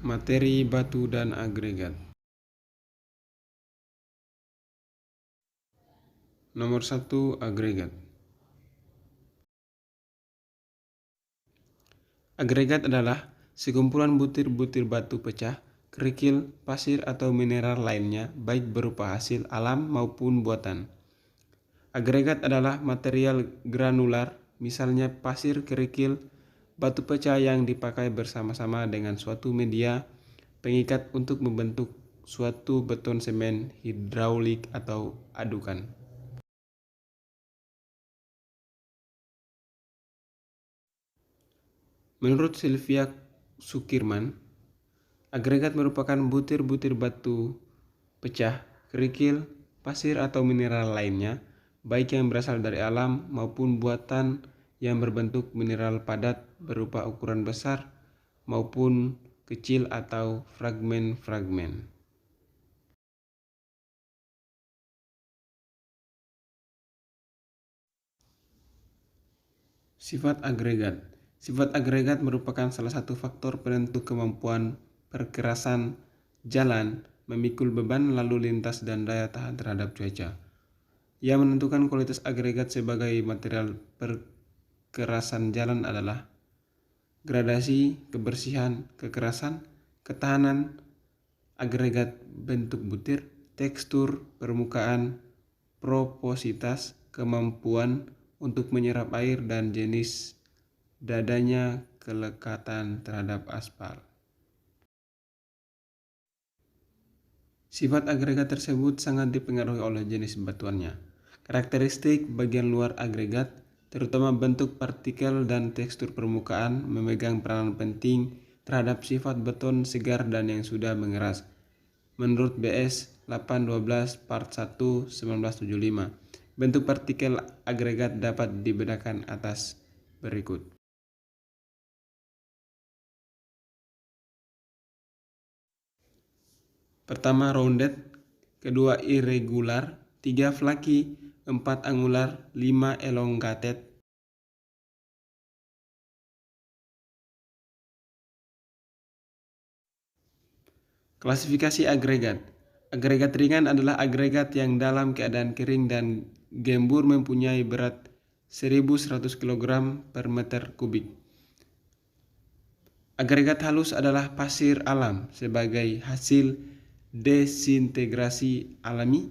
Materi batu dan agregat. Nomor 1, agregat. Agregat adalah sekumpulan butir-butir batu pecah, kerikil, pasir atau mineral lainnya, baik berupa hasil alam maupun buatan. Agregat adalah material granular, misalnya pasir, kerikil, batu pecah yang dipakai bersama-sama dengan suatu media pengikat untuk membentuk suatu beton semen hidraulik atau adukan. Menurut Sylvia Sukirman, agregat merupakan butir-butir batu pecah, kerikil, pasir atau mineral lainnya, baik yang berasal dari alam maupun buatan yang berbentuk mineral padat berupa ukuran besar maupun kecil atau fragmen-fragmen. Sifat agregat. Sifat agregat merupakan salah satu faktor penentu kemampuan perkerasan jalan, memikul beban lalu lintas dan daya tahan terhadap cuaca. Yang menentukan kualitas agregat sebagai material perkerasan jalan adalah gradasi, kebersihan, kekerasan, ketahanan agregat bentuk butir, tekstur permukaan, propositas, kemampuan untuk menyerap air, dan jenis dadanya kelekatan terhadap aspal. Sifat agregat tersebut sangat dipengaruhi oleh jenis batuannya. Karakteristik bagian luar agregat, terutama bentuk partikel dan tekstur permukaan, memegang peranan penting terhadap sifat beton segar dan yang sudah mengeras. Menurut BS 812 Part 1 1975, bentuk partikel agregat dapat dibedakan atas berikut. Pertama, rounded, kedua irregular, 3 flaky, 4 angular, 5 elongated. Klasifikasi agregat. Agregat ringan adalah agregat yang dalam keadaan kering dan gembur mempunyai berat 1100 kg per meter kubik. Agregat halus adalah pasir alam sebagai hasil desintegrasi alami,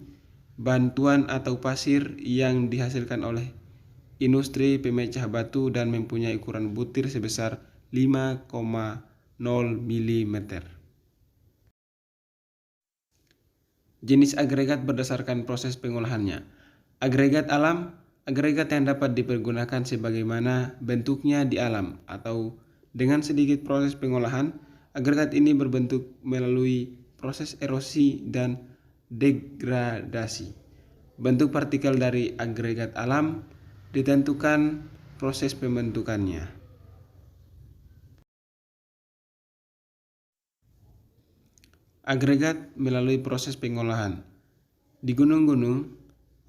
bantuan atau pasir yang dihasilkan oleh industri pemecah batu dan mempunyai ukuran butir sebesar 5,0 mm. Jenis agregat berdasarkan proses pengolahannya. Agregat alam, agregat yang dapat dipergunakan sebagaimana bentuknya di alam atau dengan sedikit proses pengolahan. Agregat ini berbentuk melalui proses erosi dan degradasi. Bentuk partikel dari agregat alam ditentukan proses pembentukannya. Agregat melalui proses pengolahan. Di gunung-gunung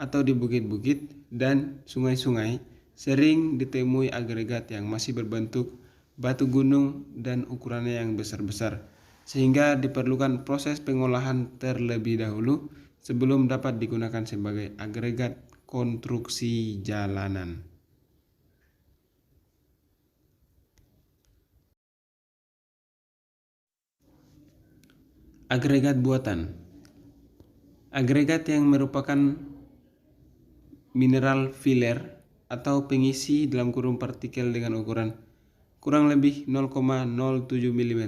atau di bukit-bukit dan sungai-sungai sering ditemui agregat yang masih berbentuk batu gunung dan ukurannya yang besar-besar, sehingga diperlukan proses pengolahan terlebih dahulu sebelum dapat digunakan sebagai agregat konstruksi jalanan. Agregat buatan. Agregat yang merupakan mineral filler atau pengisi dalam kurung partikel dengan ukuran kurang lebih 0,07 mm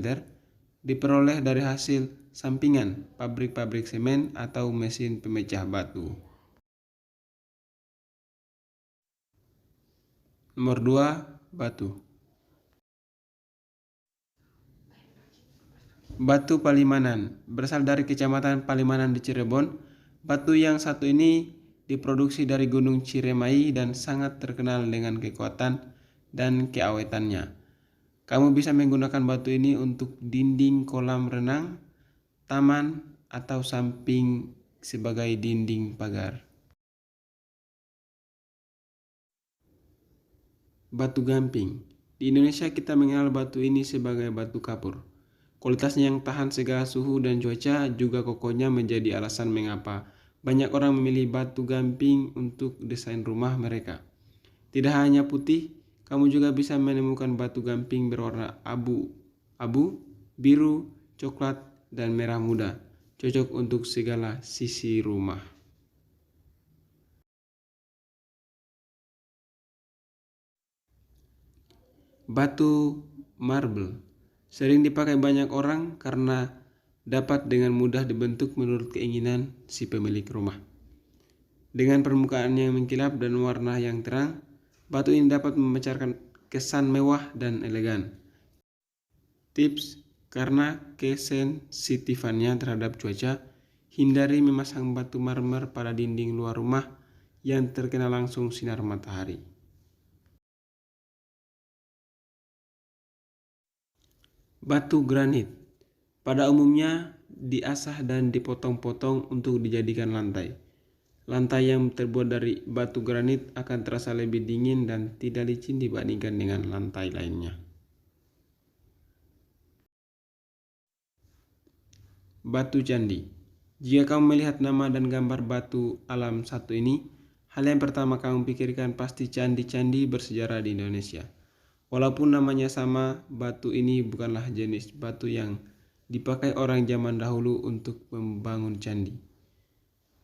diperoleh dari hasil sampingan pabrik-pabrik semen atau mesin pemecah batu. Nomor 2, batu. Batu Palimanan berasal dari Kecamatan Palimanan di Cirebon. Batu yang satu ini diproduksi dari Gunung Ciremai dan sangat terkenal dengan kekuatan dan keawetannya. Kamu bisa menggunakan batu ini untuk dinding kolam renang, taman, atau samping sebagai dinding pagar. Batu gamping. Di Indonesia kita mengenal batu ini sebagai batu kapur. Kualitasnya yang tahan segala suhu dan cuaca juga kokohnya menjadi alasan mengapa banyak orang memilih batu gamping untuk desain rumah mereka. Tidak hanya putih, kamu juga bisa menemukan batu gamping berwarna abu, biru, coklat, dan merah muda. Cocok untuk segala sisi rumah. Batu marble sering dipakai banyak orang karena dapat dengan mudah dibentuk menurut keinginan si pemilik rumah. Dengan permukaan yang mengkilap dan warna yang terang, batu ini dapat memancarkan kesan mewah dan elegan. Tips: karena kesensitifannya terhadap cuaca, hindari memasang batu marmer pada dinding luar rumah yang terkena langsung sinar matahari. Batu granit pada umumnya diasah dan dipotong-potong untuk dijadikan lantai. Lantai yang terbuat dari batu granit akan terasa lebih dingin dan tidak licin dibandingkan dengan lantai lainnya. Batu candi. Jika kamu melihat nama dan gambar batu alam satu ini, hal yang pertama kamu pikirkan pasti candi-candi bersejarah di Indonesia. Walaupun namanya sama, batu ini bukanlah jenis batu yang dipakai orang zaman dahulu untuk membangun candi.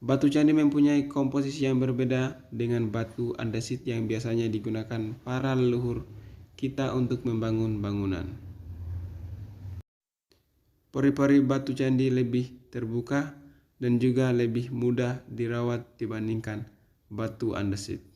Batu candi mempunyai komposisi yang berbeda dengan batu andesit yang biasanya digunakan para leluhur kita untuk membangun bangunan. Pori-pori batu candi lebih terbuka dan juga lebih mudah dirawat dibandingkan batu andesit.